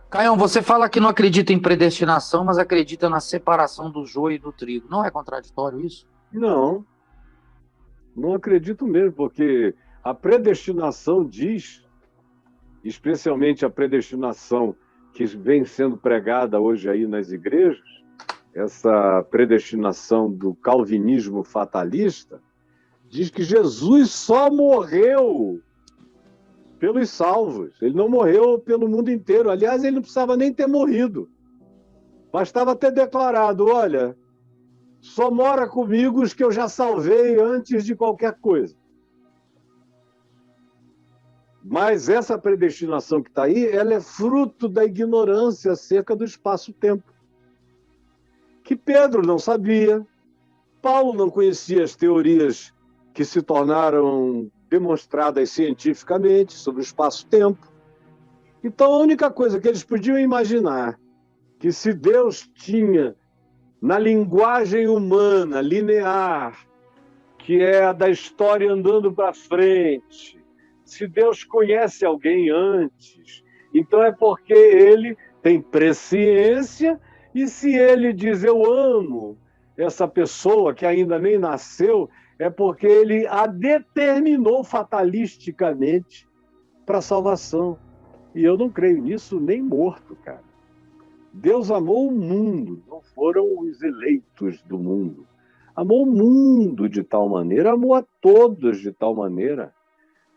Caião, você fala que não acredita em predestinação, mas acredita na separação do joio e do trigo. Não é contraditório isso? Não, não acredito mesmo, porque a predestinação diz, especialmente a predestinação que vem sendo pregada hoje aí nas igrejas, essa predestinação do calvinismo fatalista, diz que Jesus só morreu pelos salvos. Ele não morreu pelo mundo inteiro. Aliás, ele não precisava nem ter morrido. Bastava ter declarado: olha, só mora comigo os que eu já salvei antes de qualquer coisa. Mas essa predestinação que está aí, ela é fruto da ignorância acerca do espaço-tempo. Que Pedro não sabia, Paulo não conhecia as teorias que se tornaram demonstradas cientificamente sobre o espaço-tempo. Então, a única coisa que eles podiam imaginar, que se Deus tinha, na linguagem humana, linear, que é a da história andando para frente, se Deus conhece alguém antes, então é porque ele tem presciência, e se ele diz eu amo essa pessoa que ainda nem nasceu, é porque ele a determinou fatalisticamente para a salvação. E eu não creio nisso nem morto, cara. Deus amou o mundo, não foram os eleitos do mundo. Amou o mundo de tal maneira, amou a todos de tal maneira.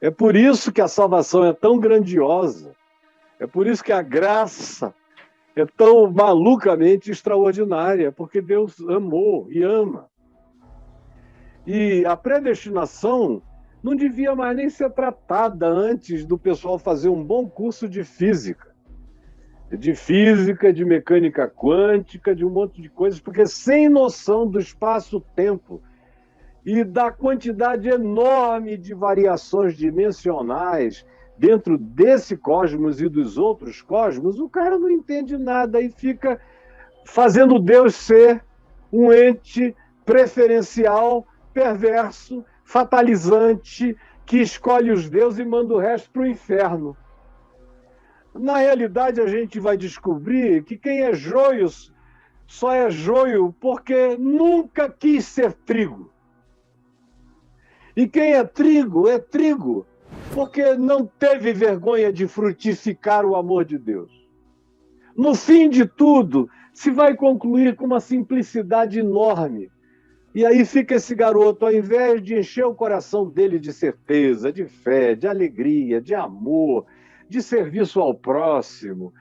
É por isso que a salvação é tão grandiosa. É por isso que a graça é tão malucamente extraordinária, porque Deus amou e ama. E a predestinação não devia mais nem ser tratada antes do pessoal fazer um bom curso de mecânica quântica, de um monte de coisas, porque sem noção do espaço-tempo e da quantidade enorme de variações dimensionais dentro desse cosmos e dos outros cosmos, o cara não entende nada e fica fazendo Deus ser um ente preferencial, perverso, fatalizante, que escolhe os deuses e manda o resto para o inferno. Na realidade, a gente vai descobrir que quem é joio só é joio porque nunca quis ser trigo. E quem é trigo porque não teve vergonha de frutificar o amor de Deus. No fim de tudo, se vai concluir com uma simplicidade enorme. E aí fica esse garoto, ao invés de encher o coração dele de certeza, de fé, de alegria, de amor, de serviço ao próximo,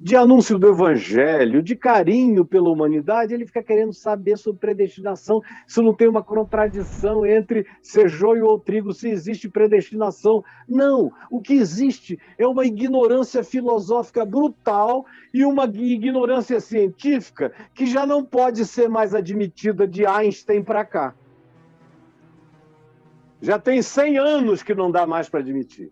de anúncio do evangelho, de carinho pela humanidade, ele fica querendo saber sobre predestinação, se não tem uma contradição entre ser joio ou trigo, se existe predestinação. Não, o que existe é uma ignorância filosófica brutal e uma ignorância científica que já não pode ser mais admitida de Einstein para cá. Já tem 100 anos que não dá mais para admitir.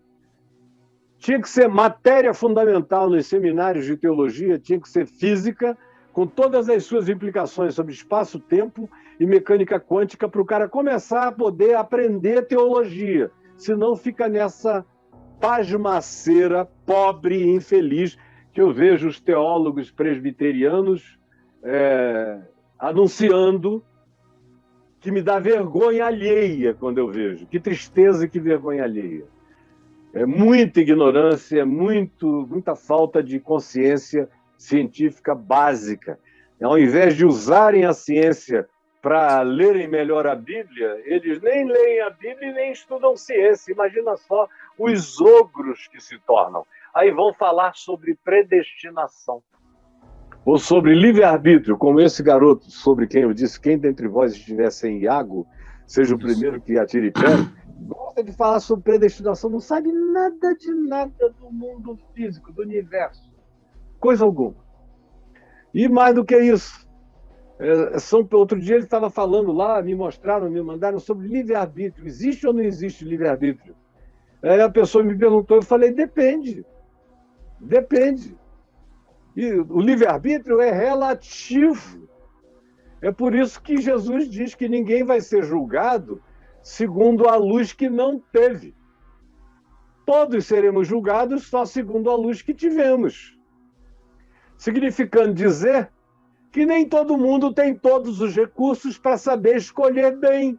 Tinha que ser matéria fundamental nos seminários de teologia, tinha que ser física, com todas as suas implicações sobre espaço-tempo e mecânica quântica, para o cara começar a poder aprender teologia. Senão fica nessa pasmaceira pobre e infeliz que eu vejo os teólogos presbiterianos anunciando, que me dá vergonha alheia quando eu vejo. Que tristeza e que vergonha alheia. É muita ignorância, muita falta de consciência científica básica. Ao invés de usarem a ciência para lerem melhor a Bíblia, eles nem leem a Bíblia e nem estudam ciência. Imagina só os ogros que se tornam. Aí vão falar sobre predestinação. Ou sobre livre-arbítrio, como esse garoto sobre quem eu disse, quem dentre vós estiver sem Iago, seja o primeiro que atire pedra, gosta de falar sobre predestinação, não sabe nada de nada do mundo físico, do universo. Coisa alguma. E mais do que isso, outro dia ele estava falando lá, me mandaram sobre livre-arbítrio. Existe ou não existe livre-arbítrio? Aí a pessoa me perguntou, eu falei, depende. Depende. E o livre-arbítrio é relativo. É por isso que Jesus diz que ninguém vai ser julgado segundo a luz que não teve. Todos seremos julgados só segundo a luz que tivemos. significando dizer que nem todo mundo tem todos os recursos para saber escolher bem.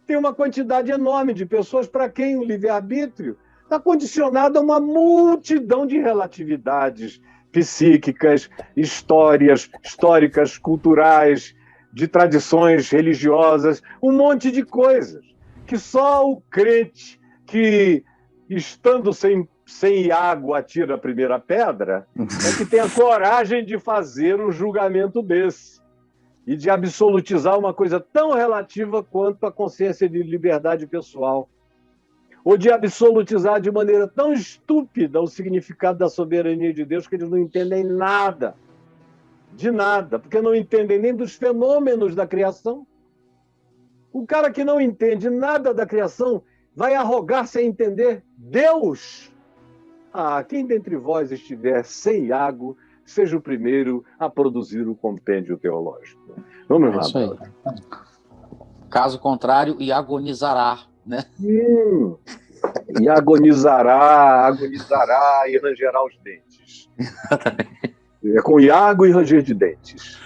Tem uma quantidade enorme de pessoas para quem o livre-arbítrio está condicionado a uma multidão de relatividades psíquicas, históricas, culturais, de tradições religiosas, um monte de coisas que só o crente que, estando sem Iago, atira a primeira pedra, é que tem a coragem de fazer um julgamento desse e de absolutizar uma coisa tão relativa quanto a consciência de liberdade pessoal, ou de absolutizar de maneira tão estúpida o significado da soberania de Deus que eles não entendem nada, de nada, porque não entendem nem dos fenômenos da criação. O cara que não entende nada da criação vai arrogar-se a entender Deus. Quem dentre vós estiver sem Iago, seja o primeiro a produzir o compêndio teológico. Vamos lá. Isso aí. Caso contrário, e agonizará, né? E agonizará e rangerá os dentes. É com Iago e ranger de dentes.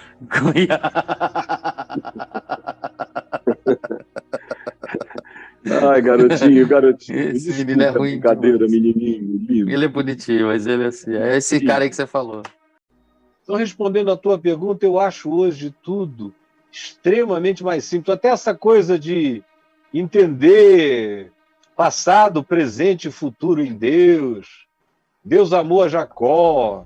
Ai, garotinho. Esse menino é ruim. Brincadeira, menininho, lindo. Ele é bonitinho, mas ele é assim. É esse cara aí que você falou. Então, respondendo à tua pergunta, eu acho hoje tudo extremamente mais simples. Até essa coisa de entender passado, presente e futuro em Deus. Deus amou a Jacó,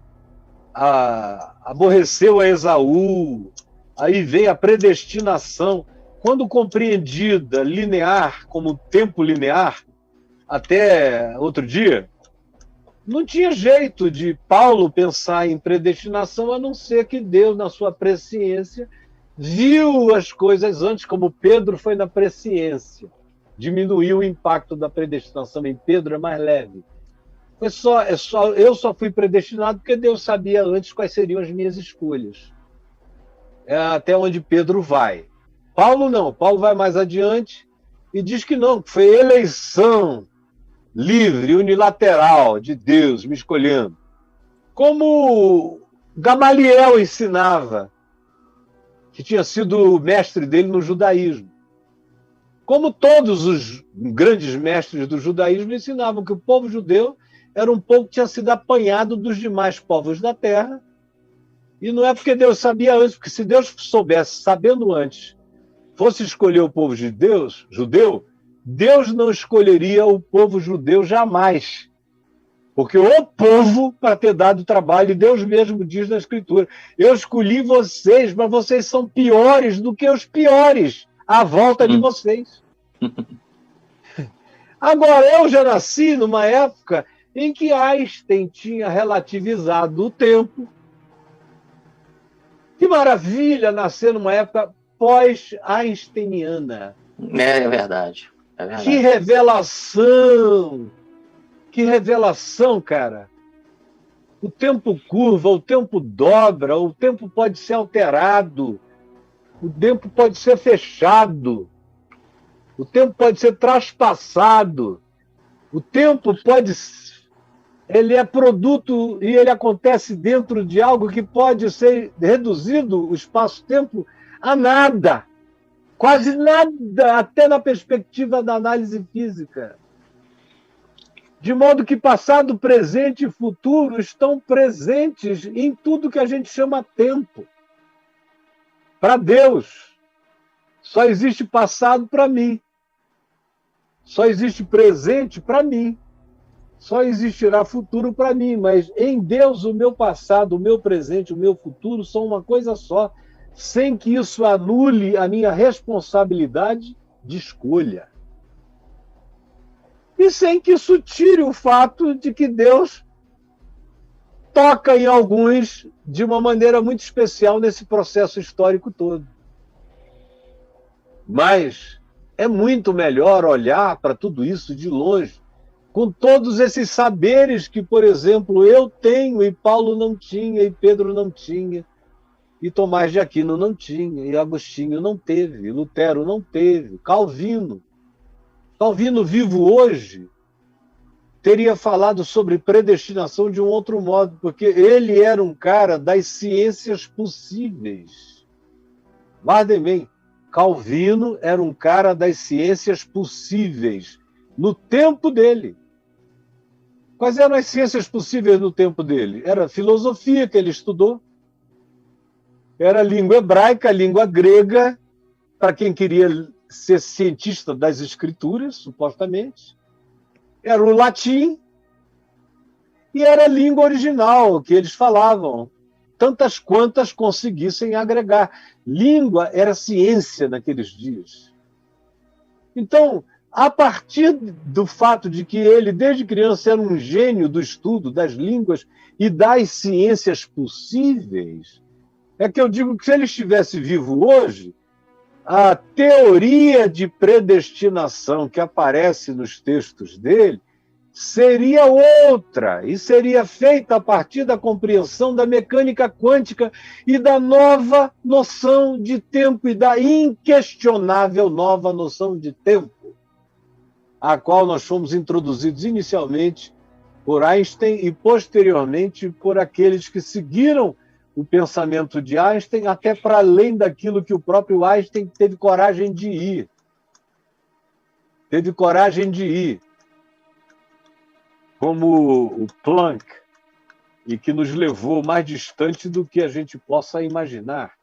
aborreceu a Esaú. Aí vem a predestinação. Quando compreendida linear, como tempo linear, até outro dia, não tinha jeito de Paulo pensar em predestinação, a não ser que Deus, na sua presciência, viu as coisas antes, como Pedro foi na presciência. Diminuiu o impacto da predestinação em Pedro, é mais leve. Eu só fui predestinado porque Deus sabia antes quais seriam as minhas escolhas. É até onde Pedro vai. Paulo não, Paulo vai mais adiante e diz que não, que foi eleição livre, unilateral de Deus me escolhendo. Como Gamaliel ensinava, que tinha sido o mestre dele no judaísmo. Como todos os grandes mestres do judaísmo ensinavam que o povo judeu era um povo que tinha sido apanhado dos demais povos da terra, e não é porque Deus sabia antes, porque se Deus soubesse, sabendo antes, fosse escolher o povo judeu, Deus não escolheria o povo judeu jamais. Porque o povo, para ter dado trabalho, Deus mesmo diz na Escritura, eu escolhi vocês, mas vocês são piores do que os piores à volta de vocês. Agora, eu já nasci numa época em que Einstein tinha relativizado o tempo. Que maravilha nascer numa época pós-einsteiniana. É verdade. É verdade. Que revelação! Que revelação, cara! O tempo curva, o tempo dobra, o tempo pode ser alterado, o tempo pode ser fechado, o tempo pode ser traspassado, o tempo pode... Ele é produto e ele acontece dentro de algo que pode ser reduzido, o espaço-tempo, a nada. Quase nada, até na perspectiva da análise física. De modo que passado, presente e futuro estão presentes em tudo que a gente chama tempo. Para Deus, só existe passado para mim. Só existe presente para mim. Só existirá futuro para mim, mas em Deus o meu passado, o meu presente, o meu futuro são uma coisa só, sem que isso anule a minha responsabilidade de escolha. E sem que isso tire o fato de que Deus toca em alguns de uma maneira muito especial nesse processo histórico todo. Mas é muito melhor olhar para tudo isso de longe, com todos esses saberes que, por exemplo, eu tenho e Paulo não tinha, e Pedro não tinha, e Tomás de Aquino não tinha, e Agostinho não teve, e Lutero não teve, Calvino vivo hoje, teria falado sobre predestinação de um outro modo, porque ele era um cara das ciências possíveis. Guardem bem, Calvino era um cara das ciências possíveis no tempo dele. Quais eram as ciências possíveis no tempo dele? Era a filosofia que ele estudou, era a língua hebraica, a língua grega, para quem queria ser cientista das escrituras, supostamente. Era o latim e era a língua original que eles falavam, tantas quantas conseguissem agregar. Língua era ciência naqueles dias. Então, a partir do fato de que ele, desde criança, era um gênio do estudo das línguas e das ciências possíveis, é que eu digo que se ele estivesse vivo hoje, a teoria de predestinação que aparece nos textos dele seria outra, e seria feita a partir da compreensão da mecânica quântica e da nova noção de tempo, e da inquestionável nova noção de tempo, a qual nós fomos introduzidos inicialmente por Einstein e posteriormente por aqueles que seguiram o pensamento de Einstein até para além daquilo que o próprio Einstein teve coragem de ir. Teve coragem de ir. Como o Planck, e que nos levou mais distante do que a gente possa imaginar.